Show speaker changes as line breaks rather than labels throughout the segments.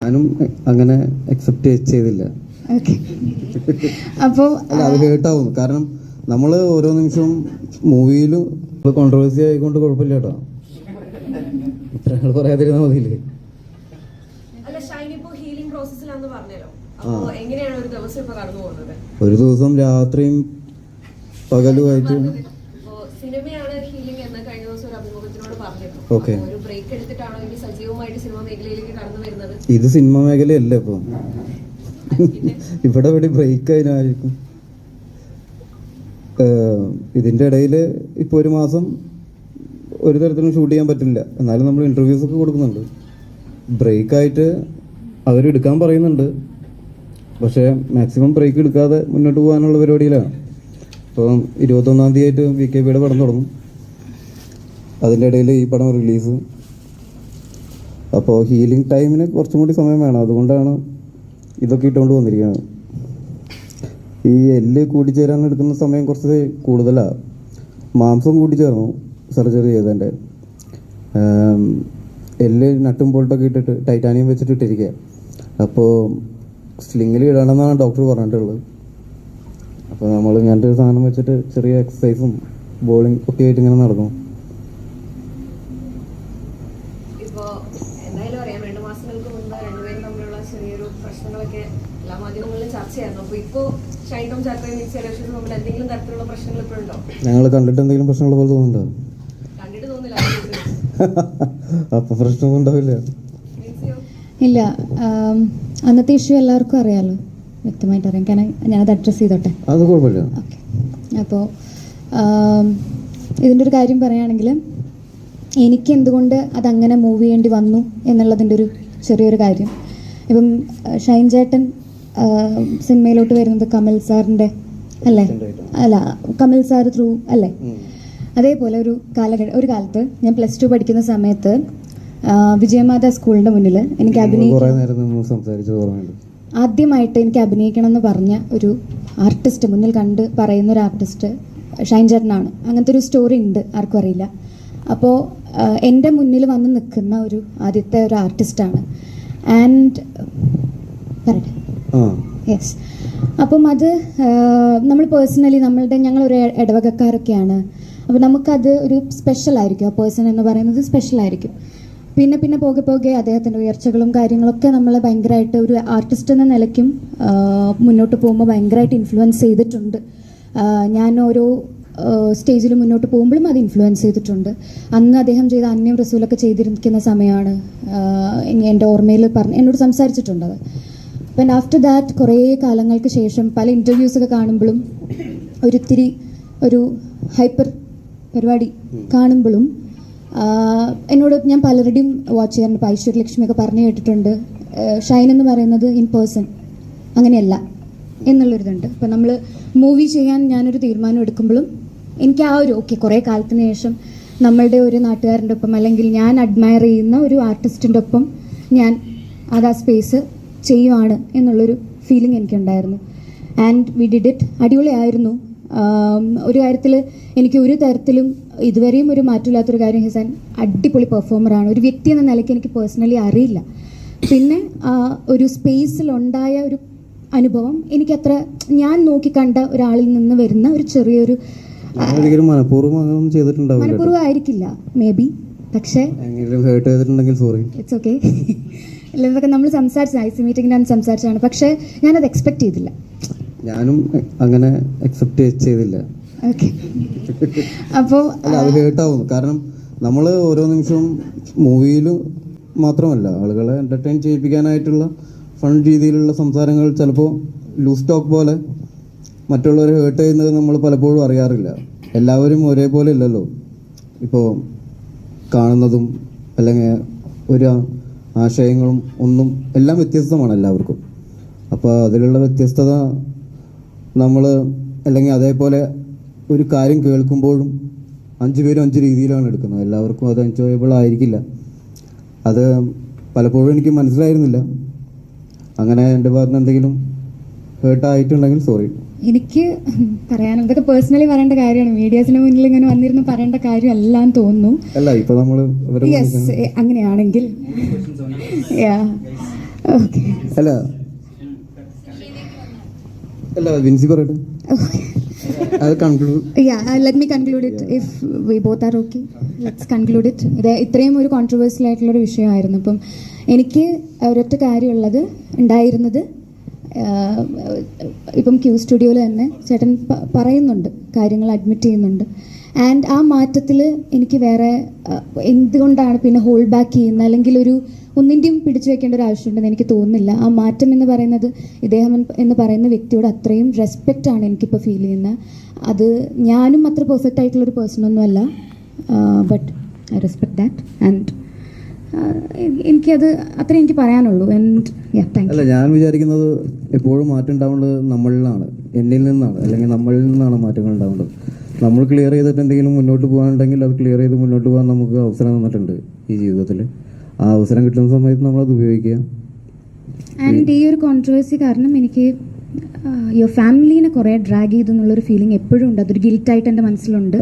ഞാനും അങ്ങനെ അക്സെപ്റ്റ് ചെയ്തില്ല.
അപ്പോൾ
അല്ല, അത് കേട്ടാവും. കാരണം നമ്മൾ ഓരോ നിമിഷവും മൂവിയിലും കോൺട്രവേഴ്സി ആയിക്കൊണ്ട് കുഴപ്പമില്ല കേട്ടോ. ഇത്ര ആൾ പറയാതിരുന്നാൽ മതിയില്ലേ. ഒരു ദിവസം രാത്രിയും പകലുമായിട്ട് ഓക്കെ. ഇത് സിനിമ മേഖലയല്ല ഇപ്പൊ. ഇവിടെ ഇവിടെ ബ്രേക്ക് അതിനായിരിക്കും. ഇതിന്റെ ഇടയിൽ ഇപ്പൊ ഒരു മാസം ഒരു തരത്തിലും ഷൂട്ട് ചെയ്യാൻ പറ്റില്ല. എന്നാലും നമ്മൾ ഇന്റർവ്യൂസ് ഒക്കെ കൊടുക്കുന്നുണ്ട്. ബ്രേക്കായിട്ട് അവരെടുക്കാൻ പറയുന്നുണ്ട്. പക്ഷേ മാക്സിമം ബ്രേക്ക് എടുക്കാതെ മുന്നോട്ട് പോകാനുള്ള പരിപാടിയിലാണ്. ഇപ്പം 21-ാം തീയതി ആയിട്ട് BKBയുടെ പടം തുടങ്ങും. അതിൻ്റെ ഇടയിൽ ഈ പടം റിലീസ്. അപ്പോൾ ഹീലിംഗ് ടൈമിന് കുറച്ചും കൂടി സമയം വേണം. അതുകൊണ്ടാണ് ഇതൊക്കെ ഇട്ടുകൊണ്ട് വന്നിരിക്കുന്നത്. ഈ എല്ല് കൂടിച്ചേരാൻ എടുക്കുന്ന സമയം കുറച്ച് കൂടുതലാണ്. മാംസം കൂട്ടിച്ചേർന്നു സർജറി ചെയ്തതിൻ്റെ. എല്ല് നട്ടും ബോൾട്ടൊക്കെ ഇട്ടിട്ട് ടൈറ്റാനിയം വെച്ചിട്ട് ഇട്ടിരിക്കുക. അപ്പോൾ സ്ലിങ്ങിൽ ഇടണമെന്നാണ് ഡോക്ടർ പറഞ്ഞിട്ടുള്ളത്. അപ്പോൾ നമ്മൾ ഇങ്ങനത്തെ ഒരു സാധനം വെച്ചിട്ട് ചെറിയ എക്സസൈസും ബോളിംഗ് ഒക്കെ ആയിട്ട് ഇങ്ങനെ നടന്നു. ഞങ്ങൾ കണ്ടിട്ട് എന്തെങ്കിലും പ്രശ്നമുള്ള പോലെ തോന്നുന്നുണ്ടോ? അപ്പൊ പ്രശ്നമൊന്നും ഉണ്ടാവില്ല.
ഇല്ല, അന്നത്തെ ഇഷ്യൂ എല്ലാവർക്കും അറിയാലോ, വ്യക്തമായിട്ട് അറിയാം. കാരണം ഞാനത് അഡ്രസ്സ് ചെയ്തോട്ടെ.
അത് കുഴപ്പമില്ല.
ഓക്കെ. അപ്പോൾ ഇതിൻ്റെ ഒരു കാര്യം പറയുകയാണെങ്കിൽ എനിക്ക് എന്തുകൊണ്ട് അതങ്ങനെ മൂവ് ചെയ്യേണ്ടി വന്നു എന്നുള്ളതിൻ്റെ ഒരു ചെറിയൊരു കാര്യം. ഇപ്പം ഷൈൻ ചേട്ടൻ സിനിമയിലോട്ട് വരുന്നത് കമൽ സാറിൻ്റെ അല്ലേ? അല്ല, കമൽ സാർ ത്രൂ അല്ലേ? അതേപോലെ ഒരു കാലത്ത് ഞാൻ +2 പഠിക്കുന്ന സമയത്ത് വിജയമാത സ്കൂളിൻ്റെ മുന്നിൽ എനിക്ക് ആദ്യമായിട്ട് എനിക്ക് അഭിനയിക്കണം എന്ന് പറഞ്ഞ ഒരു ആർട്ടിസ്റ്റ്, മുന്നിൽ കണ്ട് പറയുന്ന ഒരു ആർട്ടിസ്റ്റ് ഷൈൻ ചേട്ടനാണ്. അങ്ങനത്തെ ഒരു സ്റ്റോറി ഉണ്ട്, ആർക്കും അറിയില്ല. അപ്പോൾ എൻ്റെ മുന്നിൽ വന്ന് നിൽക്കുന്ന ഒരു ആദ്യത്തെ ഒരു ആർട്ടിസ്റ്റാണ്. ആൻഡ് പറയട്ടെ, യെസ്. അപ്പം അത് നമ്മൾ പേഴ്സണലി ഞങ്ങളൊരു ഇടവകക്കാരൊക്കെയാണ്. അപ്പോൾ നമുക്കത് ഒരു സ്പെഷ്യലായിരിക്കും. ആ പേഴ്സൺ എന്ന് പറയുന്നത് സ്പെഷ്യലായിരിക്കും. പിന്നെ പോകെ അദ്ദേഹത്തിൻ്റെ ഉയർച്ചകളും കാര്യങ്ങളൊക്കെ നമ്മൾ ഭയങ്കരമായിട്ട് ഒരു ആർട്ടിസ്റ്റ് എന്ന നിലയ്ക്കും മുന്നോട്ട് പോകുമ്പോൾ ഭയങ്കരമായിട്ട് ഇൻഫ്ലുവൻസ് ചെയ്തിട്ടുണ്ട്. ഞാൻ ഓരോ സ്റ്റേജിൽ മുന്നോട്ട് പോകുമ്പോഴും അത് ഇൻഫ്ലുവൻസ് ചെയ്തിട്ടുണ്ട്. അന്ന് അദ്ദേഹം ചെയ്ത അന്യം റസൂലൊക്കെ ചെയ്തിരിക്കുന്ന സമയമാണ് എൻ്റെ ഓർമ്മയിൽ എന്നോട് സംസാരിച്ചിട്ടുണ്ടത്. അപ്പം ആഫ്റ്റർ ദാറ്റ് കുറേ കാലങ്ങൾക്ക് ശേഷം പല ഇൻ്റർവ്യൂസൊക്കെ കാണുമ്പോഴും ഒരു ഹൈപ്പർ പരിപാടി കാണുമ്പോഴും എന്നോട് ഞാൻ പലരുടെയും വാച്ച് ചെയ്യാറുണ്ട്. ഇപ്പോൾ ഐശ്വര്യലക്ഷ്മിയൊക്കെ പറഞ്ഞു കേട്ടിട്ടുണ്ട്, ഷൈൻ എന്ന് പറയുന്നത് ഇൻ പേഴ്സൺ അങ്ങനെയല്ല എന്നുള്ളൊരിതുണ്ട്. ഇപ്പം നമ്മൾ മൂവി ചെയ്യാൻ ഞാനൊരു തീരുമാനം എടുക്കുമ്പോഴും എനിക്ക് ആ ഒരു കുറേ കാലത്തിന് ശേഷം നമ്മളുടെ ഒരു നാട്ടുകാരൻ്റെ ഒപ്പം അല്ലെങ്കിൽ ഞാൻ അഡ്മയർ ചെയ്യുന്ന ഒരു ആർട്ടിസ്റ്റിൻ്റെ ഒപ്പം ഞാൻ ആ സ്പേസ് ചെയ്യുവാണ് എന്നുള്ളൊരു ഫീലിംഗ് എനിക്കുണ്ടായിരുന്നു. And we did it. അടിപൊളിയായിരുന്നു. ഒരു കാര്യത്തിൽ എനിക്ക് ഒരു തരത്തിലും ഇതുവരെയും ഒരു മാറ്റമില്ലാത്തൊരു കാര്യം, ഹിസാൻ അടിപൊളി പെർഫോമറാണ്. ഒരു വ്യക്തി എന്ന നിലയ്ക്ക് എനിക്ക് പേഴ്സണലി അറിയില്ല. പിന്നെ ഒരു സ്പേസിലുണ്ടായ ഒരു അനുഭവം എനിക്കത്ര ഞാൻ നോക്കിക്കണ്ട ഒരാളിൽ നിന്ന് വരുന്ന ഒരു ചെറിയൊരു മനഃപൂർവ്വം ആയിരിക്കില്ല മേ ബി, പക്ഷേ ഇറ്റ്സ് ഓക്കെ. ഇതൊക്കെ നമ്മൾ സംസാരിച്ച ഐസി മീറ്റിംഗിലാണ് സംസാരിച്ചതാണ്. പക്ഷേ ഞാനത് എക്സ്പെക്ട് ചെയ്തില്ല.
ഞാനും അങ്ങനെ അക്സെപ്റ്റ് ചെയ്തില്ല.
ഓക്കെ. അപ്പോൾ
അത് കേട്ടാവും. കാരണം നമ്മൾ ഓരോ നിമിഷവും മൂവിയിൽ മാത്രമല്ല, ആളുകളെ എൻ്റർടൈൻ ചെയ്യിപ്പിക്കാനായിട്ടുള്ള ഫൺ രീതിയിലുള്ള സംസാരങ്ങൾ ചിലപ്പോൾ ലൂസ് ടോക്ക് പോലെ മറ്റുള്ളവരെ ഹേർട്ട് ചെയ്യുന്നത് നമ്മൾ പലപ്പോഴും അറിയാറില്ല. എല്ലാവരും ഒരേപോലെ ഇല്ലല്ലോ. ഇപ്പോൾ കാണുന്നതും അല്ലെങ്കിൽ ഒരു ആശയങ്ങളും ഒന്നും എല്ലാം വ്യത്യസ്തമാണ് എല്ലാവർക്കും. അപ്പോൾ അതിലുള്ള വ്യത്യസ്തത നമ്മൾ അല്ലെങ്കിൽ അതേപോലെ ഒരു കാര്യം കേൾക്കുമ്പോഴും 5 പേരും 5 രീതിയിലാണ് എടുക്കുന്നത്. എല്ലാവർക്കും അത് എൻജോയബിൾ ആയിരിക്കില്ല. അത് പലപ്പോഴും എനിക്ക് മനസ്സിലായിരുന്നില്ല. അങ്ങനെ എൻ്റെ ഭാഗത്ത് നിന്ന് എന്തെങ്കിലും ഹേർട്ടായിട്ടുണ്ടെങ്കിൽ സോറി.
എനിക്ക് പറയാനും ഇതൊക്കെ പേഴ്സണലി പറയേണ്ട കാര്യമാണ്. മീഡിയാസിന് മുന്നിൽ ഇങ്ങനെ വന്നിരുന്ന് പറയേണ്ട കാര്യമല്ല എന്ന് തോന്നുന്നു.
അല്ല, ഇപ്പൊ നമ്മൾ
അങ്ങനെയാണെങ്കിൽ ഓക്കെ
അല്ല അല്ല വിൻസി പറയട്ടെ, അത് conclude.
Let me conclude it if we both are okay. Let's conclude it. ഇത് ഇത്രയും ഒരു കോൺട്രവേഴ്സ്യൽ ആയിട്ടുള്ളൊരു വിഷയമായിരുന്നു. അപ്പം എനിക്ക് ഒരൊറ്റ കാര്യമുള്ളത് ഉണ്ടായിരുന്നത്, ഇപ്പം ക്യൂ സ്റ്റുഡിയോയിൽ തന്നെ ചേട്ടൻ പറയുന്നുണ്ട്, കാര്യങ്ങൾ അഡ്മിറ്റ് ചെയ്യുന്നുണ്ട്. ആൻഡ് ആ മാറ്റത്തിൽ എനിക്ക് വേറെ എന്തുകൊണ്ടാണ് പിന്നെ ഹോൾഡ് ബാക്ക് ചെയ്യുന്നത്, അല്ലെങ്കിൽ ഒന്നിൻ്റെയും പിടിച്ചു വെക്കേണ്ട ഒരു ആവശ്യമുണ്ടെന്ന് എനിക്ക് തോന്നുന്നില്ല. ആ മാറ്റം എന്ന് പറയുന്നത് ഇദ്ദേഹം എന്ന് പറയുന്ന വ്യക്തിയോട് അത്രയും റെസ്പെക്റ്റ് ആണ് എനിക്കിപ്പോൾ ഫീൽ ചെയ്യുന്നത്. അത് ഞാനും അത്ര പെർഫെക്റ്റ് ആയിട്ടുള്ളൊരു പേഴ്സണൊന്നുമല്ല, but I respect that. And എനിക്കത് അത്ര എനിക്ക് പറയാനുള്ളൂ.
അല്ല, ഞാൻ വിചാരിക്കുന്നത് എപ്പോഴും മാറ്റം ഉണ്ടാവേണ്ടത് നമ്മളിലാണ്, എന്നിൽ നിന്നാണ്, അല്ലെങ്കിൽ നമ്മളിൽ നിന്നാണ് മാറ്റങ്ങൾ ഉണ്ടാവേണ്ടത്. നമ്മൾ ക്ലിയർ ചെയ്തിട്ട് എന്തെങ്കിലും മുന്നോട്ട് പോകാനുണ്ടെങ്കിൽ അത് ക്ലിയർ ചെയ്ത് മുന്നോട്ട് പോകാൻ നമുക്ക് അവസരം തന്നിട്ടുണ്ട് ഈ ജീവിതത്തിൽ. ആ അവസരം കിട്ടുന്ന സമയത്ത് നമ്മളത് ഉപയോഗിക്കുക.
ആൻഡ് ഈ ഒരു കോൺട്രവേഴ്സി കാരണം എനിക്ക് യുവർ ഫാമിലീനെ കുറേ ഡ്രാഗ് ചെയ്തു എന്നുള്ളൊരു ഫീലിംഗ് എപ്പോഴും ഉണ്ട്. അതൊരു ഗിൽറ്റായിട്ട് എൻ്റെ മനസ്സിലുണ്ട്.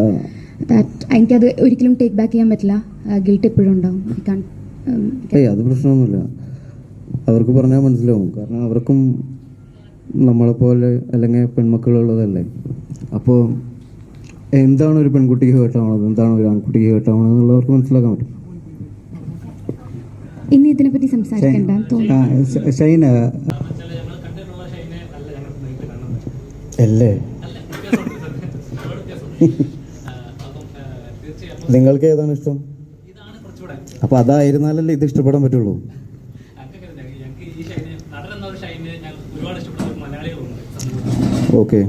എനിക്കത് ഒരിക്കലും ടേക്ക് ബാക്ക് ചെയ്യാൻ പറ്റില്ല. ഗിൽറ്റ് എപ്പോഴും ഉണ്ടാവും.
അത് പ്രശ്നമൊന്നുമില്ല, അവർക്ക് പറഞ്ഞാൽ മനസ്സിലാവും. കാരണം അവർക്കും നമ്മളെപ്പോലെ അല്ലെങ്കിൽ പെൺമക്കളുള്ളതല്ലേ. അപ്പോൾ എന്താണ് ഒരു പെൺകുട്ടിക്ക് ഹേർട്ടാവണത്, എന്താണ് ഒരു ആൺകുട്ടിക്ക് ഹേർട്ടാവണത് എന്നുള്ളവർക്ക് മനസ്സിലാക്കാൻ പറ്റും.
ഇനി ഇതിനെപ്പറ്റി സംസാരിക്കണ്ട തോന്നുന്നു.
ഷൈന
അല്ലേ, നിങ്ങൾക്ക് ഏതാണ് ഇഷ്ടം? അപ്പൊ അതായിരുന്നാലല്ലേ ഇത് ഇഷ്ടപ്പെടാൻ പറ്റുള്ളൂ. ഓക്കെ,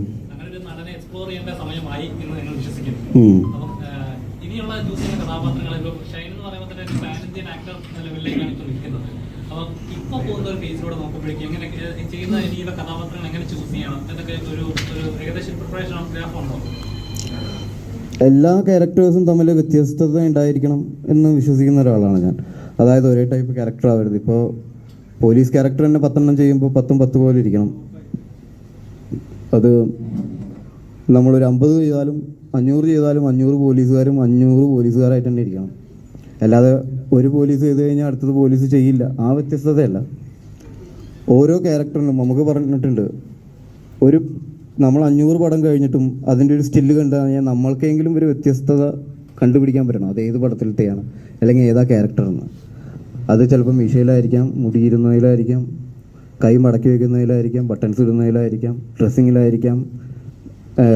ഇനിയുള്ള കഥാപാത്രങ്ങളെ ഷൈൻ എന്ന് പറയുമ്പോൾ തന്നെ ഒരു പാൻ ഇന്ത്യൻ ആക്ടർ എന്ന ലെവലിലേക്കാണ് ഇപ്പോൾ നിൽക്കുന്നത്. അപ്പം ഇപ്പോൾ പോകുന്ന ഒരു ഫേസിലൂടെ നോക്കുമ്പോഴേക്കും എങ്ങനെ ചെയ്യുന്ന ഇനിയുള്ള കഥാപാത്രങ്ങൾ എങ്ങനെ ചൂസ് ചെയ്യണം എന്നൊക്കെ ഒരു ഏകദേശം പ്രിപ്പറേഷൻ ഓഫ് ഗ്രാഫ് ഉണ്ടോ?
എല്ലാ ക്യാരക്ടേഴ്സും തമ്മിൽ വ്യത്യസ്തത ഉണ്ടായിരിക്കണം എന്ന് വിശ്വസിക്കുന്ന ഒരാളാണ് ഞാൻ. അതായത് ഒരേ ടൈപ്പ് ക്യാരക്ടർ ആവരുത്. ഇപ്പോൾ പോലീസ് ക്യാരക്ടർ തന്നെ 10 ചെയ്യുമ്പോൾ 10 പോലെ ഇരിക്കണം. അത് നമ്മളൊരു 50 ചെയ്താലും 500 ചെയ്താലും 500 പോലീസുകാരും 500 പോലീസുകാരായിട്ട് തന്നെ ഇരിക്കണം. അല്ലാതെ ഒരു പോലീസ് ചെയ്ത് കഴിഞ്ഞാൽ അടുത്തത് പോലീസ് ചെയ്യില്ല. ആ വ്യത്യസ്തതയല്ല. ഓരോ ക്യാരക്ടറിനും നമുക്ക് പറഞ്ഞിട്ടുണ്ട്, നമ്മൾ 500 പടം കഴിഞ്ഞിട്ടും അതിൻ്റെ ഒരു സ്റ്റില്ല് കണ്ടു കഴിഞ്ഞാൽ നമ്മൾക്കെങ്കിലും ഒരു വ്യത്യസ്തത കണ്ടുപിടിക്കാൻ പറ്റണം. അത് ഏത് പടത്തിലത്തെയാണ്, അല്ലെങ്കിൽ ഏതാ ക്യാരക്ടറെന്ന്. അത് ചിലപ്പോൾ മീശയിലായിരിക്കാം, മുടിയിരുന്നതിലായിരിക്കാം, കൈ മടക്കി വയ്ക്കുന്നതിലായിരിക്കാം, ബട്ടൺസ് ഇടുന്നതിലായിരിക്കാം, ഡ്രസ്സിങ്ങിലായിരിക്കാം,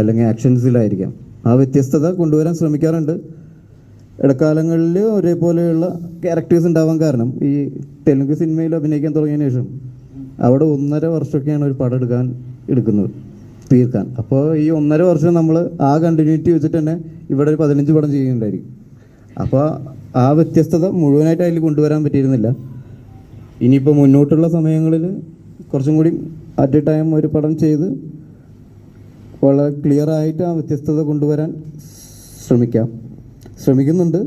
അല്ലെങ്കിൽ ആക്ഷൻസിലായിരിക്കാം. ആ വ്യത്യസ്തത കൊണ്ടുവരാൻ ശ്രമിക്കാറുണ്ട്. ഇടക്കാലങ്ങളിൽ ഒരേപോലെയുള്ള ക്യാരക്ടേഴ്സ് ഉണ്ടാവാൻ കാരണം ഈ തെലുങ്ക് സിനിമയിൽ അഭിനയിക്കാൻ തുടങ്ങിയതിന് ശേഷം അവിടെ 1.5 വർഷമൊക്കെയാണ് ഒരു പടം എടുക്കുന്നത് തീർക്കാൻ. അപ്പോൾ ഈ 1.5 വർഷം നമ്മൾ ആ കണ്ടിന്യൂറ്റി വെച്ചിട്ട് തന്നെ ഇവിടെ ഒരു 15 പടം ചെയ്യുന്നുണ്ടായിരിക്കും. അപ്പോൾ ആ വ്യത്യസ്തത മുഴുവനായിട്ട് അതിൽ കൊണ്ടുവരാൻ പറ്റിയിരുന്നില്ല. ഇനിയിപ്പോൾ മുന്നോട്ടുള്ള സമയങ്ങളിൽ കുറച്ചും കൂടി അറ്റ് എ ടൈം ഒരു പടം ചെയ്ത് വളരെ ക്ലിയർ ആയിട്ട് ആ വ്യത്യസ്തത കൊണ്ടുവരാൻ ശ്രമിക്കുന്നുണ്ട്.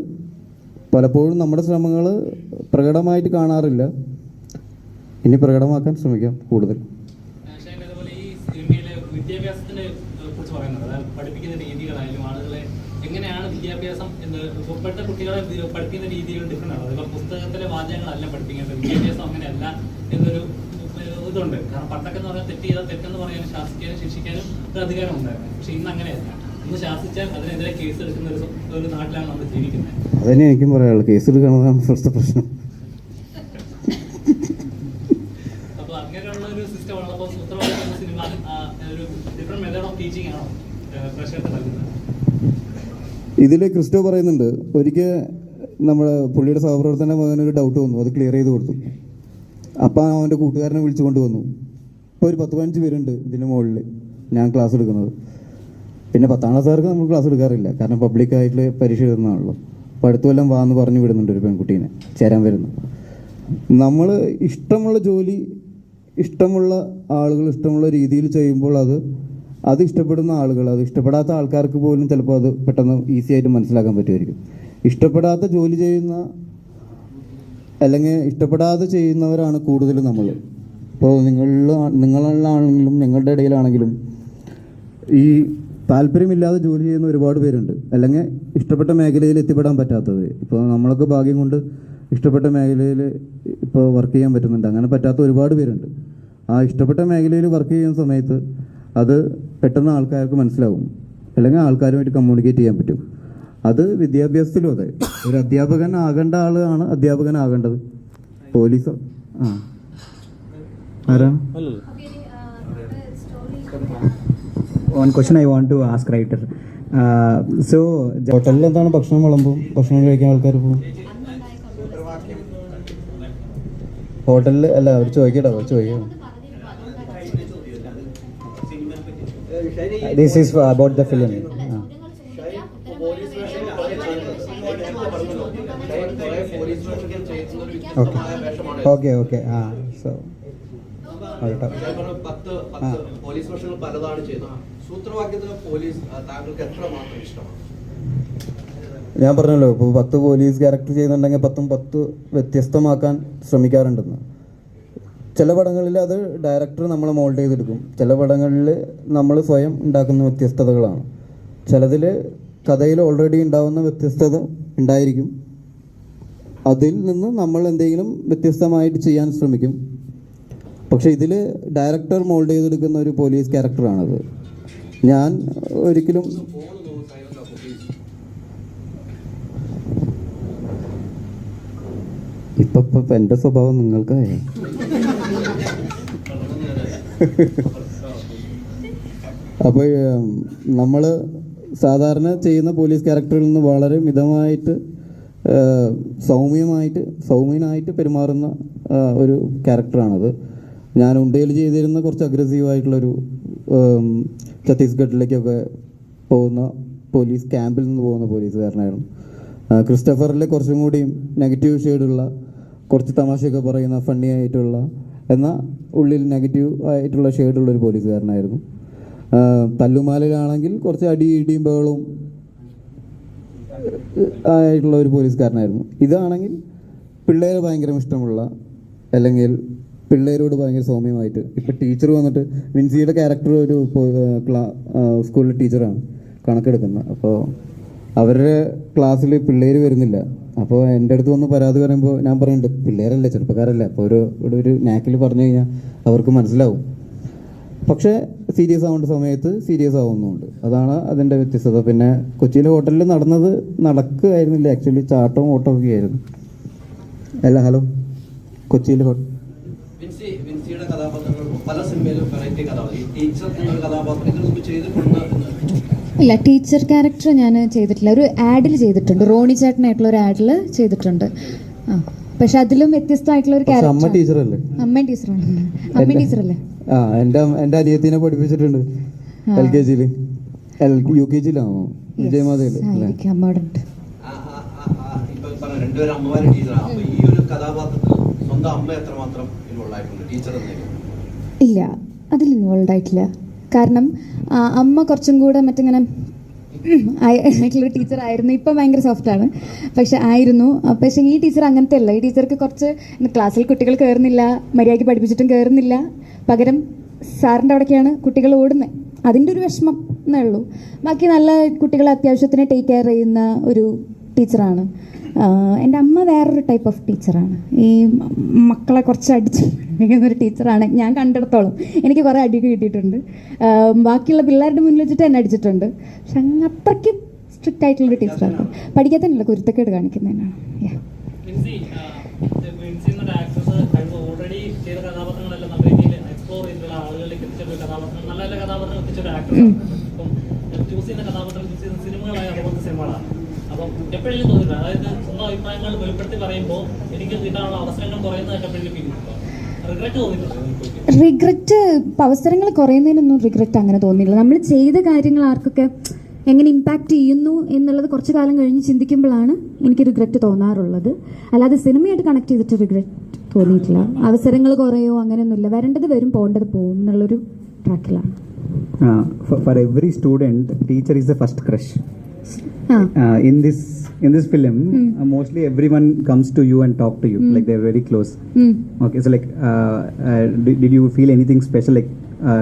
പലപ്പോഴും നമ്മുടെ ശ്രമങ്ങൾ പ്രകടമായിട്ട് കാണാറില്ല. ഇനി പ്രകടമാക്കാൻ ശ്രമിക്കാം കൂടുതൽ.
വിദ്യാഭ്യാസത്തിനെ കുറിച്ച് പറയുന്നത്, അതായത് പഠിപ്പിക്കുന്ന രീതികളായാലും ആളുകളെ എങ്ങനെയാണ് വിദ്യാഭ്യാസം എന്ന് ഇപ്പോഴത്തെ കുട്ടികളെ പഠിപ്പിക്കുന്ന രീതികൾ ഡിഫറെൻ്റ് ആണ്. അതിപ്പോൾ പുസ്തകത്തിലെ വാചകങ്ങളല്ല പഠിപ്പിക്കേണ്ടത്, വിദ്യാഭ്യാസം അങ്ങനെയല്ല എന്നൊരു ഇതുണ്ട്. കാരണം പണ്ടൊക്കെ എന്ന് പറഞ്ഞാൽ തെറ്റ് ചെയ്താൽ തെറ്റെന്ന് പറയാനും ശാസിക്കാനും ശിക്ഷിക്കാനും ഒരു അധികാരം ഉണ്ടായിരുന്നു. പക്ഷെ ഇന്ന് അങ്ങനെയല്ല. ഇന്ന് ശാസിച്ചാൽ അതിനെതിരെ കേസ് എടുക്കുന്ന ഒരു നാട്ടിലാണ് നമ്മൾ ജീവിക്കുന്നത്.
അതന്നെ എനിക്കും പറയാനുള്ളത്, കേസ് എടുക്കണതാണ് ഫസ്റ്റ് പ്രശ്നം.
അപ്പോൾ അങ്ങനെയുള്ള ഒരു സിസ്റ്റമാണ്. അപ്പോൾ സൂത്രവാദിക്കുന്ന സിനിമ ഒരു ഡിഫറെന്റ് മെത്തേഡ് ഓഫ് ടീച്ചിങ് ആണോ പ്രേക്ഷകർക്ക് നൽകുന്നത്?
ഇതിൽ ക്രിസ്റ്റോ പറയുന്നുണ്ട്, ഒരിക്കൽ നമ്മുടെ പുള്ളിയുടെ സഹപ്രവർത്തന മകനൊരു ഡൗട്ട് വന്നു, അത് ക്ലിയർ ചെയ്ത് കൊടുത്തു. അപ്പം അവൻ്റെ കൂട്ടുകാരനെ വിളിച്ചു കൊണ്ടുവന്നു. ഇപ്പോൾ ഒരു 10-15 പേരുണ്ട് ഇതിൻ്റെ മുകളിൽ ഞാൻ ക്ലാസ് എടുക്കുന്നത്. പിന്നെ 10ാം ക്ലാസ്സുകാർക്ക് നമ്മൾ ക്ലാസ് എടുക്കാറില്ല, കാരണം പബ്ലിക്കായിട്ട് പരീക്ഷ എഴുതുന്നതാണല്ലോ. അപ്പോൾ അടുത്ത കൊല്ലം വാന്ന് പറഞ്ഞു വിടുന്നുണ്ട് ഒരു പെൺകുട്ടീനെ ചേരാൻ വരുന്നു. നമ്മൾ ഇഷ്ടമുള്ള ജോലി ഇഷ്ടമുള്ള ആളുകൾ ഇഷ്ടമുള്ള രീതിയിൽ ചെയ്യുമ്പോൾ അത് ഇഷ്ടപ്പെടുന്ന ആളുകൾ, അത് ഇഷ്ടപ്പെടാത്ത ആൾക്കാർക്ക് പോലും ചിലപ്പോൾ അത് പെട്ടെന്ന് ഈസി ആയിട്ട് മനസ്സിലാക്കാൻ പറ്റുമായിരിക്കും. ഇഷ്ടപ്പെടാത്ത ജോലി ചെയ്യുന്ന അല്ലെങ്കിൽ ഇഷ്ടപ്പെടാതെ ചെയ്യുന്നവരാണ് കൂടുതൽ നമ്മൾ. ഇപ്പോൾ നിങ്ങളിലാണെങ്കിലും ഞങ്ങളുടെ ഇടയിലാണെങ്കിലും ഈ താല്പര്യമില്ലാതെ ജോലി ചെയ്യുന്ന ഒരുപാട് പേരുണ്ട്, അല്ലെങ്കിൽ ഇഷ്ടപ്പെട്ട മേഖലയിൽ എത്തിപ്പെടാൻ പറ്റാത്തവർ. ഇപ്പോൾ നമ്മളൊക്കെ ഭാഗ്യം കൊണ്ട് ഇഷ്ടപ്പെട്ട മേഖലയിൽ ഇപ്പോൾ വർക്ക് ചെയ്യാൻ പറ്റുന്നുണ്ട്. അങ്ങനെ പറ്റാത്ത ഒരുപാട് പേരുണ്ട്. ആ ഇഷ്ടപ്പെട്ട മേഖലയിൽ വർക്ക് ചെയ്യുന്ന സമയത്ത് അത് പെട്ടെന്ന് ആൾക്കാർക്ക് മനസ്സിലാവും, അല്ലെങ്കിൽ ആൾക്കാരുമായിട്ട് കമ്മ്യൂണിക്കേറ്റ് ചെയ്യാൻ പറ്റും. അത് വിദ്യാഭ്യാസത്തിലും അതെ. ഒരു അധ്യാപകൻ ആകേണ്ട ആളാണ് അധ്യാപകനാകേണ്ടത്. പോലീസ് ആരാണ്?
One question I want to ask writer. So
ഹോട്ടലിൽ എന്താണ് ഭക്ഷണം വിളമ്പും, ഭക്ഷണം കഴിക്കാൻ ആൾക്കാർ പോകും. ഹോട്ടലിൽ അല്ല, അവർ ചോദിക്കണം.
this is about the film. Okay. So
police വേഷങ്ങൾ പലതാണ് ചെയ്യുന്നത്. സൂത്രവാക്യത്തിന് പോലീസ് താങ്കൾക്ക് എത്രമാത്രം ഇഷ്ടമാണ്?
ഞാൻ പറഞ്ഞല്ലോ, ഇപ്പോൾ 10 പോലീസ് ക്യാരക്ടർ ചെയ്യുന്നുണ്ടെങ്കിൽ 10 വ്യത്യസ്തമാക്കാൻ ശ്രമിക്കാറുണ്ടെന്ന്. ചില പടങ്ങളിൽ അത് ഡയറക്ടർ നമ്മളെ മോൾഡ് ചെയ്തെടുക്കും, ചില പടങ്ങളിൽ നമ്മൾ സ്വയം ഉണ്ടാക്കുന്ന വ്യത്യസ്തതകളാണ്. ചിലതിൽ കഥയിൽ ഓൾറെഡി ഉണ്ടാവുന്ന വ്യത്യസ്തത ഉണ്ടായിരിക്കും, അതിൽ നിന്ന് നമ്മൾ എന്തെങ്കിലും വ്യത്യസ്തമായിട്ട് ചെയ്യാൻ ശ്രമിക്കും. പക്ഷെ ഇതിൽ ഡയറക്ടർ മോൾഡ് ചെയ്തെടുക്കുന്ന ഒരു പോലീസ് ക്യാരക്ടറാണത്. ഞാൻ ഒരിക്കലും ഇപ്പം എൻ്റെ സ്വഭാവം നിങ്ങൾക്കായ അപ്പോൾ നമ്മൾ സാധാരണ ചെയ്യുന്ന പോലീസ് ക്യാരക്ടറിൽ നിന്ന് വളരെ മിതമായിട്ട് സൗമ്യനായിട്ട് പെരുമാറുന്ന ഒരു ക്യാരക്ടറാണത്. ഞാൻ ഉണ്ടയിൽ ചെയ്തിരുന്ന കുറച്ച് അഗ്രസീവായിട്ടുള്ളൊരു ഛത്തീസ്ഗഡിലേക്കൊക്കെ പോകുന്ന പോലീസ് ക്യാമ്പിൽ നിന്ന് പോകുന്ന പോലീസുകാരനായിരുന്നു. ക്രിസ്റ്റഫറിൽ കുറച്ചും കൂടിയും നെഗറ്റീവ് ഷെയ്ഡുള്ള, കുറച്ച് തമാശയൊക്കെ പറയുന്ന, ഫണ്ണി ആയിട്ടുള്ള, എന്നാൽ ഉള്ളിൽ നെഗറ്റീവ് ആയിട്ടുള്ള ഷെയ്ഡുള്ളൊരു പോലീസുകാരനായിരുന്നു. തല്ലുമാലയിലാണെങ്കിൽ കുറച്ച് ഇടിയും ബഹളവും ആയിട്ടുള്ള ഒരു പോലീസുകാരനായിരുന്നു. ഇതാണെങ്കിൽ പിള്ളേരെ ഭയങ്കര ഇഷ്ടമുള്ള, അല്ലെങ്കിൽ പിള്ളേരോട് ഭയങ്കര സൗമ്യമായിട്ട്. ഇപ്പം ടീച്ചർ വന്നിട്ട് വിൻസിയുടെ ക്യാരക്ടർ ഒരു സ്കൂളിലെ ടീച്ചറാണ് കണക്കെടുക്കുന്നത്. അപ്പോൾ അവരുടെ ക്ലാസ്സിൽ പിള്ളേർ വരുന്നില്ല. അപ്പോൾ എൻ്റെ അടുത്ത് വന്ന് പരാതി പറയുമ്പോൾ ഞാൻ പറയുന്നുണ്ട്, പിള്ളേരല്ലേ, ചെറുപ്പക്കാരല്ലേ, അപ്പോൾ ഒരു നാക്കിൽ പറഞ്ഞു കഴിഞ്ഞാൽ അവർക്ക് മനസ്സിലാവും. പക്ഷേ സീരിയസ് ആവേണ്ട സമയത്ത് സീരിയസ് ആവുന്നുണ്ട്. അതാണ് അതിൻ്റെ വ്യത്യസ്തത. പിന്നെ കൊച്ചിയിലെ ഹോട്ടലിൽ നടക്കുകയായിരുന്നില്ല, ആക്ച്വലി ചാട്ടവും ഓട്ടമൊക്കെ ആയിരുന്നു. ഹലോ കൊച്ചിയിലെ
വിൻസിയുടെ കഥാപാത്രങ്ങൾ പല സിനിമയിലും വെറൈറ്റി കഥാപാത്രം. ടീച്ചർ എന്ന കഥാപാത്രം ഇതിനു മുമ്പ് ചെയ്തിട്ടുണ്ട്?
ഇല്ല, ടീച്ചർ ക്യാരക്ടർ ഞാൻ ചെയ്തിട്ടില്ല. ഒരു ആഡിൽ ചെയ്തിട്ടുണ്ട്, റോണി ചേട്ടനായിട്ടുള്ള ഒരു ആഡിൽ ചെയ്തിട്ടുണ്ട്. പക്ഷെ അതിലും വ്യത്യസ്തമായിട്ടുള്ള ഒരു ക്യാരക്ടർ.
അമ്മ ടീച്ചറല്ലേ?
അമ്മ ടീച്ചറല്ലേ?
എൻ്റെ അനിയത്തിനെ പഠിപ്പിച്ചിട്ടുണ്ട് LKG, UKG-ലാണോ വിജയമാതയില്.
രണ്ടുപേരും അമ്മമാരും ടീച്ചറാണ്. അപ്പൊ ഈ ഒരു കഥാപാത്രത്തിൽ സ്വന്തം അമ്മ എത്രമാത്രം ഇൻവോൾവ് ആയിട്ടുണ്ട് ടീച്ചർ എന്നതിൽ?
ഇല്ല, അതിൽ ഇൻവോൾവ് ആയിട്ടില്ല. കാരണം അമ്മ കുറച്ചും കൂടെ മറ്റിങ്ങനെ ആയിട്ടുള്ളൊരു ടീച്ചറായിരുന്നു. ഇപ്പം ഭയങ്കര സോഫ്റ്റാണ്, പക്ഷെ ആയിരുന്നു. പക്ഷേ ഈ ടീച്ചർ അങ്ങനത്തെ അല്ല. ഈ ടീച്ചർക്ക് കുറച്ച് ക്ലാസ്സിൽ കുട്ടികൾ കയറുന്നില്ല, മര്യാദയ്ക്ക് പഠിപ്പിച്ചിട്ടും കയറുന്നില്ല. പകരം സാറിൻ്റെ അവിടേക്കാണ് കുട്ടികൾ ഓടുന്നത്. അതിൻ്റെ ഒരു വിഷമം എന്നേ ഉള്ളൂ. ബാക്കി നല്ല കുട്ടികളെ അത്യാവശ്യത്തിന് ടേക്ക് കെയർ ചെയ്യുന്ന ഒരു ടീച്ചറാണ്. എൻ്റെ അമ്മ വേറൊരു ടൈപ്പ് ഓഫ് ടീച്ചറാണ്. ഈ മക്കളെ കുറച്ച് അടിച്ച് ഒരു ടീച്ചറാണ് ഞാൻ കണ്ടിടത്തോളം. എനിക്ക് കുറേ അടിയൊക്കെ കിട്ടിയിട്ടുണ്ട്. ബാക്കിയുള്ള പിള്ളേരുടെ മുന്നിൽ വെച്ചിട്ട് എന്നെ അടിച്ചിട്ടുണ്ട്. പക്ഷെ അങ്ങ് അത്രയ്ക്ക് സ്ട്രിക്റ്റ് ആയിട്ടുള്ളൊരു ടീച്ചറാണ്. പഠിക്കാത്തതിനുള്ള കുരുത്തക്കേട് കാണിക്കുന്നതിനാണ്.
അപ്പം എപ്പോഴെങ്കിലും തോന്നിയില്ല, അതായത് സ്വന്തം അഭിപ്രായങ്ങൾ വെളിപ്പെടുത്തി പറയുമ്പോൾ എനിക്ക് കിട്ടാനുള്ള അവസരങ്ങൾ കുറയുന്നതായിട്ട് എപ്പോഴെങ്കിലും ഫീൽ ചെയ്തിട്ടുണ്ടോ? റിഗ്രറ്റ് തോന്നിയിട്ടുണ്ടോ?
റിഗ്രറ്റ് അവസരങ്ങൾ കുറയുന്നതിനൊന്നും റിഗ്രറ്റ് അങ്ങനെ തോന്നിയില്ല. നമ്മൾ ചെയ്ത കാര്യങ്ങൾ ആർക്കൊക്കെ എങ്ങനെ ഇമ്പാക്റ്റ് ചെയ്യുന്നു എന്നുള്ളത് കുറച്ച് കാലം കഴിഞ്ഞ് ചിന്തിക്കുമ്പോഴാണ് എനിക്ക് റിഗ്രറ്റ് തോന്നാറുള്ളത്. അല്ലാതെ സിനിമയായിട്ട് കണക്ട് ചെയ്തിട്ട് റിഗ്രറ്റ് തോന്നിയിട്ടില്ല. അവസരങ്ങൾ കുറയോ അങ്ങനെയൊന്നുമില്ല. വരേണ്ടത് വരും, പോകേണ്ടത് പോകും എന്നുള്ളൊരു ട്രാക്കിലാണ്.
For every student, teacher is the first crush. In this film, mostly everyone comes to you and talk to you, like they're very close. Okay, so like, did you feel anything special, like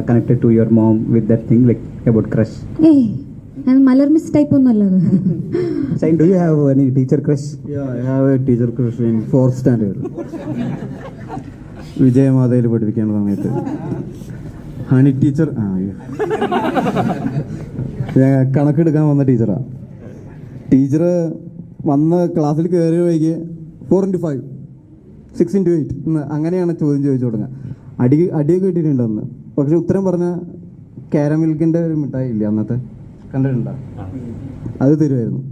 connected to your mom with that thing, like about crush?
Malar miss type ഒന്നും അല്ലത്.
Shine, do you have any teacher crush?
Yeah, I have a teacher crush in 4th standard. വിജയമാതയിൽ പഠിപ്പിക്കുന്ന സമയത്ത് honey teacher കണക്കെടുക്കാൻ വന്ന ടീച്ചറാണ്. Teacher വന്ന ക്ലാസ്സിൽ കയറി വൈകി 4x5 6x8 അങ്ങനെയാണ് ചോദ്യം ചോദിച്ചു തുടങ്ങുക. അടിയൊക്കെ കിട്ടിയിട്ടുണ്ട് അന്ന്. പക്ഷെ ഉത്തരം പറഞ്ഞ കാരമിൽക്കിൻ്റെ ഒരു മിഠായി ഇല്ല അന്നത്തെ, കണ്ടിട്ടുണ്ടോ? അത് തരുമായിരുന്നു.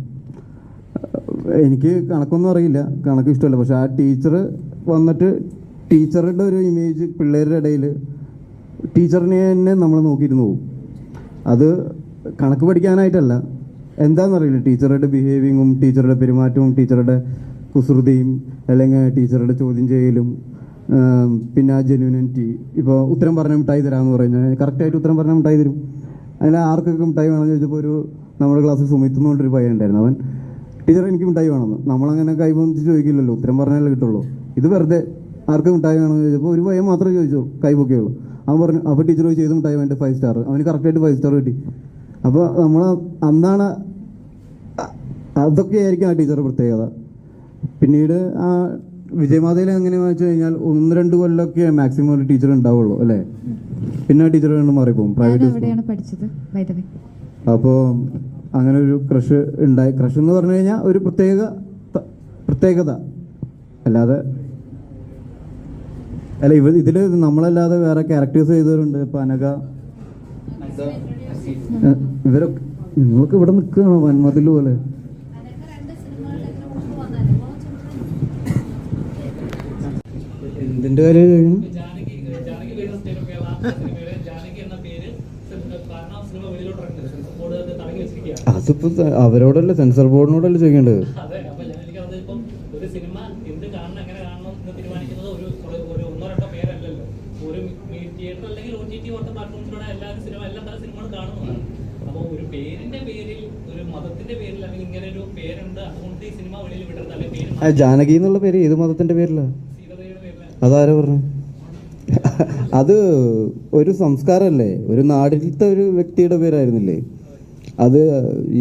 എനിക്ക് കണക്കൊന്നും അറിയില്ല, കണക്ക് ഇഷ്ടമല്ല. പക്ഷെ ആ ടീച്ചർ വന്നിട്ട് ടീച്ചറുടെ ഒരു ഇമേജ് പിള്ളേരുടെ ഇടയിൽ ടീച്ചറിനെ തന്നെ നമ്മൾ നോക്കിയിരുന്നു പോകും. അത് കണക്ക് പഠിക്കാനായിട്ടല്ല, എന്താണെന്നറിയില്ല. ടീച്ചറുടെ ബിഹേവിങ്ങും ടീച്ചറുടെ പെരുമാറ്റവും ടീച്ചറുടെ കുസൃതിയും അല്ലെങ്കിൽ ടീച്ചറുടെ ചോദ്യം ചെയ്യലും പിന്നെ ആ ജെന്യൂനിറ്റി. ഇപ്പോൾ ഉത്തരം പറഞ്ഞ മിഠായി തരാമെന്ന് പറഞ്ഞാൽ കറക്റ്റായിട്ട് ഉത്തരം പറഞ്ഞാൽ മിഠായി തരും. അതിൽ ആർക്കൊക്കെ മിഠായി വേണമെന്ന് ചോദിച്ചപ്പോൾ ഒരു നമ്മുടെ ക്ലാസ്സിൽ സുമിത്ത് കൊണ്ടൊരു പയ്യൻ ഉണ്ടായിരുന്നു. അവൻ ടീച്ചർ എനിക്ക് മിഠായി വേണമെന്ന്. നമ്മളങ്ങനെ കൈപൊന്നിച്ച് ചോദിക്കില്ലല്ലോ, ഉത്തരം പറഞ്ഞാലേ കിട്ടുള്ളൂ. ഇത് വെറുതെ ആർക്ക് മിഠായി വേണമെന്ന് ചോദിച്ചപ്പോൾ ഒരു പയ്യൻ മാത്രമേ ചോദിച്ചു കൈപൊക്കെയുള്ളൂ. അവൻ പറഞ്ഞു, അപ്പോൾ ടീച്ചർ ചോദിച്ചു ഏത് മിഠായി വേണ്ട 5 സ്റ്റാർ. അവന് കറക്റ്റായിട്ട് 5 സ്റ്റാർ കിട്ടി. അപ്പോൾ നമ്മൾ അന്നാണ് അതൊക്കെയായിരിക്കും ആ ടീച്ചറുടെ പ്രത്യേകത. പിന്നീട് ആ വിജയമാതയിൽ എങ്ങനെയാണെന്ന് വെച്ച് കഴിഞ്ഞാൽ 1-2 കൊല്ലമൊക്കെ മാക്സിമം ഒരു ടീച്ചർ ഉണ്ടാവുള്ളൂ അല്ലേ. പിന്നെ ആ ടീച്ചർ കണ്ട് മാറിപ്പോകും.
പഠിച്ചത്
അപ്പോൾ അങ്ങനെ ഒരു ക്രഷ് ഉണ്ടായി. ക്രഷ് എന്ന് പറഞ്ഞു കഴിഞ്ഞാൽ ഒരു പ്രത്യേകത അല്ലാതെ അല്ല. ഇതിൽ നമ്മളല്ലാതെ വേറെ ക്യാരക്ടേഴ്സ് ചെയ്തവരുണ്ട്. ഇപ്പം അനഘ, ഇവരൊക്കെ. നിങ്ങൾക്ക് ഇവിടെ നിൽക്കുകയാണോ വന്മതിൽ പോലെ? എന്തിൻ്റെ കാര്യം ചോദിക്കണം?
ജാനകി വരുന്ന സ്റ്റേറ്റ് ഓഫ് കേരള സിനിമയുടെ ജാനകി എന്ന പേര് കാരണം സിനിമ വെളിയിലോട്ട് ഇറങ്ങുന്നത് ബോർഡ് തടങ്ങി വെച്ചിരിക്കുകയാണ്.
അതിപ്പോ അവരോടല്ലേ, സെൻസർ ബോർഡിനോടല്ലേ ചോദിക്കേണ്ടത്?
അതെ, അപ്പൊ എനിക്കത് ഇപ്പം ഒരു സിനിമ എന്ത് കാണണം എങ്ങനെ കാണണം എന്ന് തീരുമാനിക്കുന്നത് ഒരു 1-2 പേരല്ലല്ലോ. ഒരു തിയേറ്റർ അല്ലെങ്കിൽ OTT പോലത്തെ പ്ലാറ്റ്ഫോംസിലൂടെ എല്ലാവരും സിനിമ എല്ലാ തരം സിനിമകളും കാണുന്നതാണ്. അപ്പോൾ ഒരു പേരിന്റെ പേരിൽ ഒരു മതത്തിന്റെ പേരിൽ അല്ലെങ്കിൽ ഇങ്ങനെ ഒരു പേരുണ്ട് അതുകൊണ്ട് ഈ സിനിമ വെളിയിൽ വിടരുത് അല്ലെങ്കിൽ പേര്
ജാനകി എന്നുള്ള പേര് ഏത് മതത്തിന്റെ പേരിലാ?
സീതയുടെ പേരിലാണ്.
അതാരാ പറഞ്ഞു? അത് ഒരു സംസ്കാരമല്ലേ, ഒരു നാടിലത്തെ ഒരു വ്യക്തിയുടെ പേരായിരുന്നില്ലേ അത്.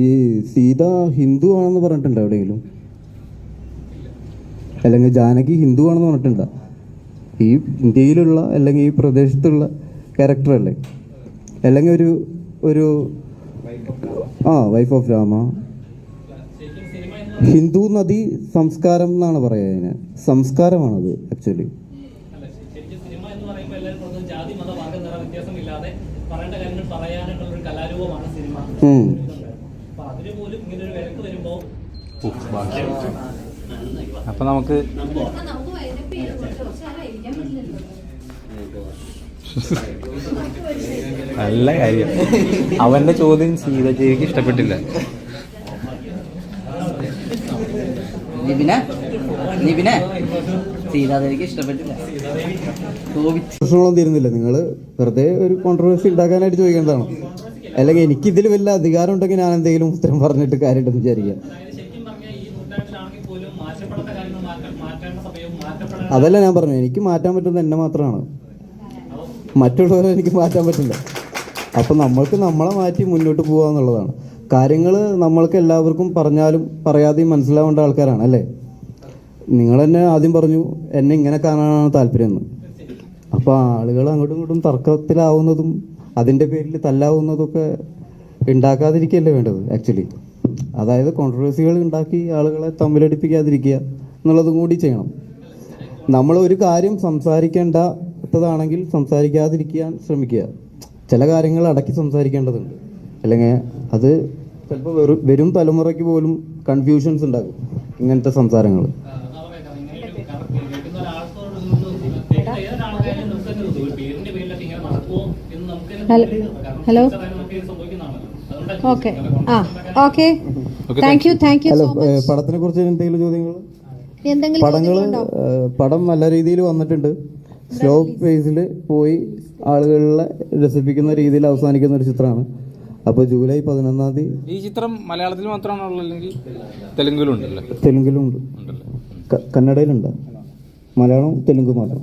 ഈ സീത ഹിന്ദു ആണെന്ന് പറഞ്ഞിട്ടുണ്ടോ എവിടെയെങ്കിലും? അല്ലെങ്കിൽ ജാനകി ഹിന്ദു ആണെന്ന് പറഞ്ഞിട്ടുണ്ടോ? ഈ ഇന്ത്യയിലുള്ള അല്ലെങ്കിൽ ഈ പ്രദേശത്തുള്ള ക്യാരക്ടറല്ലേ. അല്ലെങ്കിൽ ഒരു വൈഫ് ഓഫ് രാമ. ഹിന്ദു നദി സംസ്കാരം എന്നാണ് പറയുക. അതിന് സംസ്കാരമാണത് ആക്ച്വലി.
ജാതി മത വർഗ നിറ വ്യത്യാസമില്ലാതെ പറയേണ്ട കാര്യങ്ങൾ പറയാനുള്ള ഒരു കലാരൂപമാണ് സിനിമ. അപ്പൊ അതിന് പോലും ഇങ്ങനെ ഒരു വിലക്ക് വരുമ്പോ
അപ്പൊ നമുക്ക് നല്ല കാര്യം. അവന്റെ ചോദ്യം സീതയ്ക്ക് ഇഷ്ടപ്പെട്ടില്ല.
നിവിനെ സീതാദേവിക്ക് ഇഷ്ടപ്പെട്ടില്ല.
പ്രശ്നങ്ങളൊന്നും തീരുന്നില്ല. നിങ്ങൾ വെറുതെ ഒരു കോൺട്രവേഴ്സി ഉണ്ടാക്കാനായിട്ട് ചോദിക്കേണ്ടതാണ്. അല്ലെങ്കിൽ എനിക്കിതിൽ വല്ല അധികാരം ഉണ്ടെങ്കിൽ ഞാൻ എന്തെങ്കിലും ഉത്തരം പറഞ്ഞിട്ട് കാര്യമുണ്ടെന്ന് വിചാരിക്കാം.
ശരിക്കും പറഞ്ഞാൽ ഈ നൂറ്റാണ്ടിലാണെങ്കിൽ പോലും മാറ്റപ്പെടാത്ത കാര്യങ്ങൾ മാറ്റേണ്ട സമയവും മാറ്റപ്പെടാൻ
അതല്ല ഞാൻ പറഞ്ഞു, എനിക്ക് മാറ്റാൻ പറ്റുന്നത് എന്നെ മാത്രമാണ്, മറ്റുള്ളവരെ എനിക്ക് മാറ്റാൻ പറ്റില്ല. അപ്പം നമ്മൾക്ക് നമ്മളെ മാറ്റി മുന്നോട്ട് പോകുക എന്നുള്ളതാണ്. കാര്യങ്ങൾ നമ്മൾക്ക് എല്ലാവർക്കും പറഞ്ഞാലും പറയാതെയും മനസ്സിലാവേണ്ട ആൾക്കാരാണ് അല്ലേ. നിങ്ങൾ തന്നെ ആദ്യം പറഞ്ഞു എന്നെ ഇങ്ങനെ കാണാനാണ് താല്പര്യം എന്ന്. അപ്പോൾ ആളുകൾ അങ്ങോട്ടും ഇങ്ങോട്ടും തർക്കത്തിലാവുന്നതും അതിൻ്റെ പേരിൽ തല്ലാവുന്നതൊക്കെ ഉണ്ടാക്കാതിരിക്കുകയല്ലേ വേണ്ടത് ആക്ച്വലി. അതായത് കോൺട്രവേഴ്സികൾ ഉണ്ടാക്കി ആളുകളെ തമ്മിലടിപ്പിക്കാതിരിക്കുക എന്നുള്ളതും കൂടി ചെയ്യണം. നമ്മൾ ഒരു കാര്യം സംസാരിക്കേണ്ടതാണെങ്കിൽ സംസാരിക്കാതിരിക്കാൻ ശ്രമിക്കുക. ചില കാര്യങ്ങൾ അടക്കി സംസാരിക്കേണ്ടതുണ്ട്. അല്ലെങ്കിൽ അത് ചിലപ്പോൾ വരും തലമുറയ്ക്ക് പോലും കൺഫ്യൂഷൻസ് ഉണ്ടാകും ഇങ്ങനത്തെ സംസാരങ്ങൾ.
Hello okay okay thank you
hello, പടത്തിനെ കുറിച്ച് എന്തെങ്കിലും ചോദ്യങ്ങൾ? പടം നല്ല രീതിയിൽ വന്നിട്ടുണ്ട്. സ്ലോ പേസിൽ പോയി ആളുകളെ രസിപ്പിക്കുന്ന രീതിയിൽ അവസാനിക്കുന്ന ഒരു ചിത്രമാണ്. അപ്പോൾ ജൂലൈ 11-ാം തീയതി.
ഈ ചിത്രം മലയാളത്തിൽ മാത്രമാണോ അല്ലെങ്കിൽ തെലുങ്കിലും ഉണ്ടല്ലോ?
തെലുങ്കിലും ഉണ്ട്, കന്നഡയിലുണ്ട്, മലയാളം തെലുങ്ക് മാത്രം.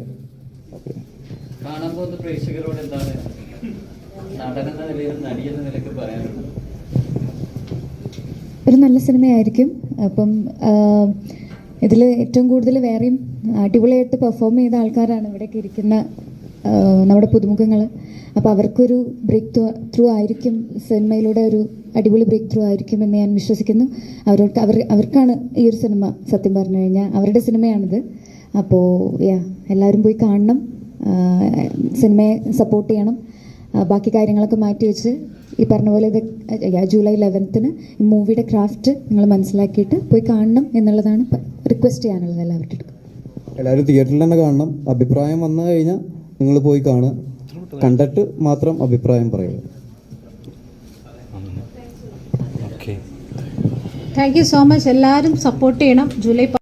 കാണാൻ പോകുന്ന പ്രേക്ഷകരോട് എന്താണ് നടൻ എന്ന നിലയിലും നടി എന്ന നിലയ്ക്ക് പറയാനുള്ളത്?
ഒരു നല്ല സിനിമയായിരിക്കും. അപ്പം ഇതിൽ ഏറ്റവും കൂടുതൽ വേറെയും അടിപൊളിയായിട്ട് പെർഫോം ചെയ്ത ആൾക്കാരാണ് ഇവിടേക്ക് ഇരിക്കുന്ന നമ്മുടെ പുതുമുഖങ്ങൾ. അപ്പോൾ അവർക്കൊരു ബ്രേക്ക് ത്രൂ ആയിരിക്കും, സിനിമയിലൂടെ ഒരു അടിപൊളി ബ്രേക്ക് ത്രൂ ആയിരിക്കും എന്ന് ഞാൻ വിശ്വസിക്കുന്നു. അവർക്കാണ് ഈ ഒരു സിനിമ സത്യം പറഞ്ഞു കഴിഞ്ഞാൽ അവരുടെ സിനിമയാണിത്. അപ്പോൾ എല്ലാവരും പോയി കാണണം, സിനിമയെ സപ്പോർട്ട് ചെയ്യണം. ബാക്കി കാര്യങ്ങളൊക്കെ മാറ്റി വെച്ച് ഈ പറഞ്ഞ പോലെ ഇത് ജൂലൈ 11 ഈ മൂവിയുടെ ക്രാഫ്റ്റ് നിങ്ങൾ മനസ്സിലാക്കിയിട്ട് പോയി കാണണം എന്നുള്ളതാണ് റിക്വസ്റ്റ് ചെയ്യാനുള്ളത് എല്ലാവരുടെ.
എല്ലാവരും തിയേറ്ററിൽ തന്നെ കാണണം. അഭിപ്രായം വന്നു കഴിഞ്ഞാൽ നിങ്ങൾ പോയി കാണുക, കണ്ടിട്ട് മാത്രം അഭിപ്രായം പറയുക.
Okay.
Thank you so much. എല്ലാവരും സപ്പോർട്ട് ചെയ്യണം. ജൂലൈ